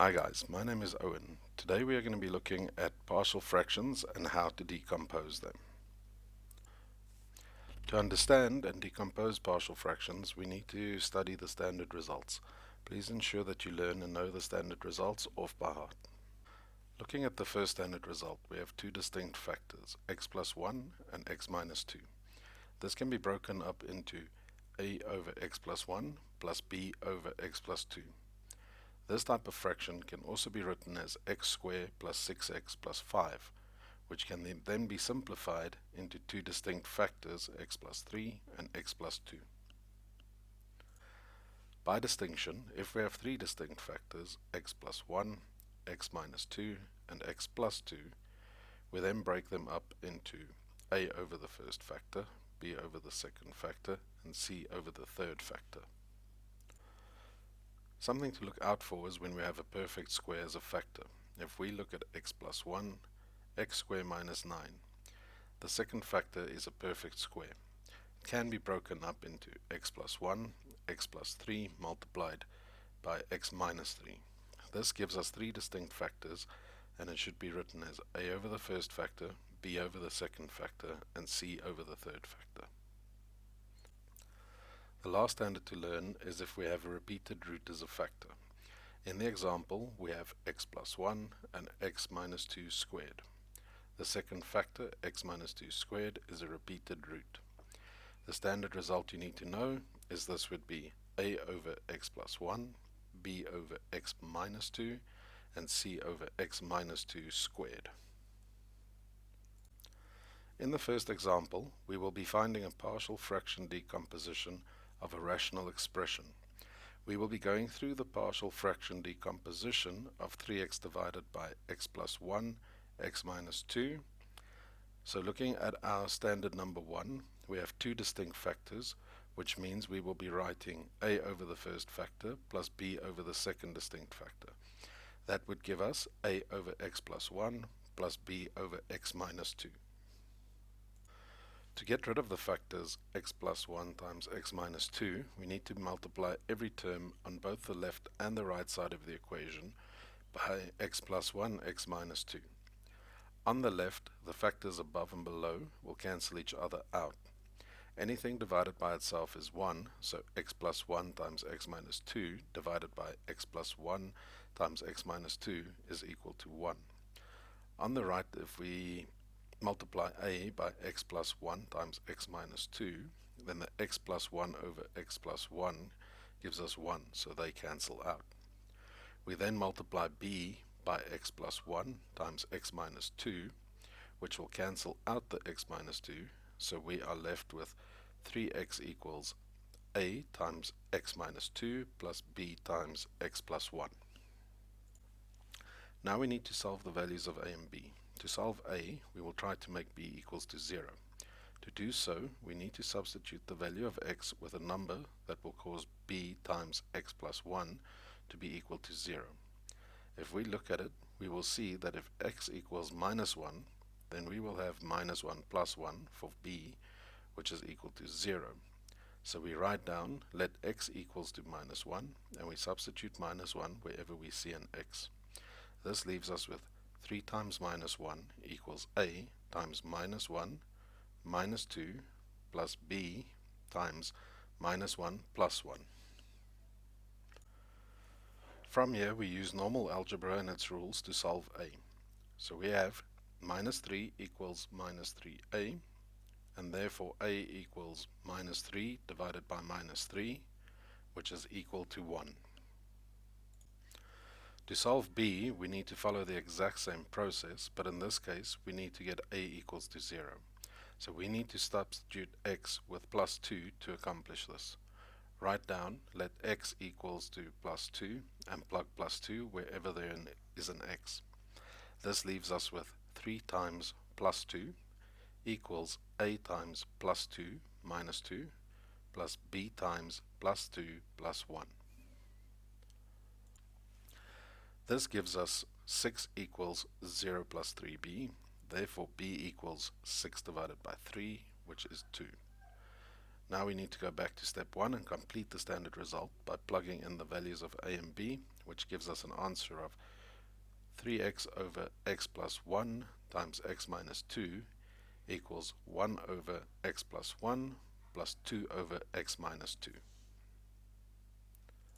Hi guys, my name is Owen. Today we are going to be looking at partial fractions and how to decompose them. To understand and decompose partial fractions, we need to study the standard results. Please ensure that you learn and know the standard results off by heart. Looking at the first standard result, we have two distinct factors, x plus 1 and x minus 2. This can be broken up into a over x plus 1 plus b over x plus 2. This type of fraction can also be written as x squared plus 6x plus 5, which can then be simplified into two distinct factors, x plus 3 and x plus 2. By distinction, if we have three distinct factors, x plus 1, x minus 2, and x plus 2, we then break them up into a over the first factor, b over the second factor, and c over the third factor. Something to look out for is when we have a perfect square as a factor. If we look at x plus 1, x squared minus 9. The second factor is a perfect square. It can be broken up into x plus 1, x plus 3 multiplied by x minus 3. This gives us three distinct factors, and it should be written as a over the first factor, b over the second factor, and c over the third factor. The last standard to learn is if we have a repeated root as a factor. In the example, we have x plus 1 and x minus 2 squared. The second factor, x minus 2 squared, is a repeated root. The standard result you need to know is this would be a over x plus 1, b over x minus 2, and c over x minus 2 squared. In the first example, we will be finding a partial fraction decomposition of a rational expression. We will be going through the partial fraction decomposition of 3x divided by x plus 1, x minus 2. So looking at our standard number 1, we have two distinct factors, which means we will be writing a over the first factor plus b over the second distinct factor. That would give us a over x plus 1 plus b over x minus 2. To get rid of the factors x plus 1 times x minus 2, we need to multiply every term on both the left and the right side of the equation by x plus 1, x minus 2. On the left, the factors above and below will cancel each other out. Anything divided by itself is 1, so x plus 1 times x minus 2 divided by x plus 1 times x minus 2 is equal to 1. On the right, if we multiply a by x plus 1 times x minus 2, then the x plus 1 over x plus 1 gives us 1, so they cancel out. We then multiply b by x plus 1 times x minus 2, which will cancel out the x minus 2, so we are left with 3x equals a times x minus 2 plus b times x plus 1. Now we need to solve the values of a and b. To solve a, we will try to make b equals to 0. To do so, we need to substitute the value of x with a number that will cause b times x plus 1 to be equal to 0. If we look at it, we will see that if x equals minus 1, then we will have minus 1 plus 1 for b, which is equal to 0. So we write down let x equals to minus 1, and we substitute minus 1 wherever we see an x. This leaves us with 3 times minus 1 equals a times minus 1 minus 2 plus b times minus 1 plus 1. From here we use normal algebra and its rules to solve a. So we have minus 3 equals minus 3a, and therefore a equals minus 3 divided by minus 3, which is equal to 1. To solve b, we need to follow the exact same process, but in this case we need to get a equals to 0. So we need to substitute x with plus 2 to accomplish this. Write down let x equals to plus 2 and plug plus 2 wherever there is an x. This leaves us with 3 times plus 2 equals a times plus 2 minus 2 plus b times plus 2 plus 1. This gives us 6 equals 0 plus 3b, therefore b equals 6 divided by 3, which is 2. Now we need to go back to step 1 and complete the standard result by plugging in the values of a and b, which gives us an answer of 3x over x plus 1 times x minus 2 equals 1 over x plus 1 plus 2 over x minus 2.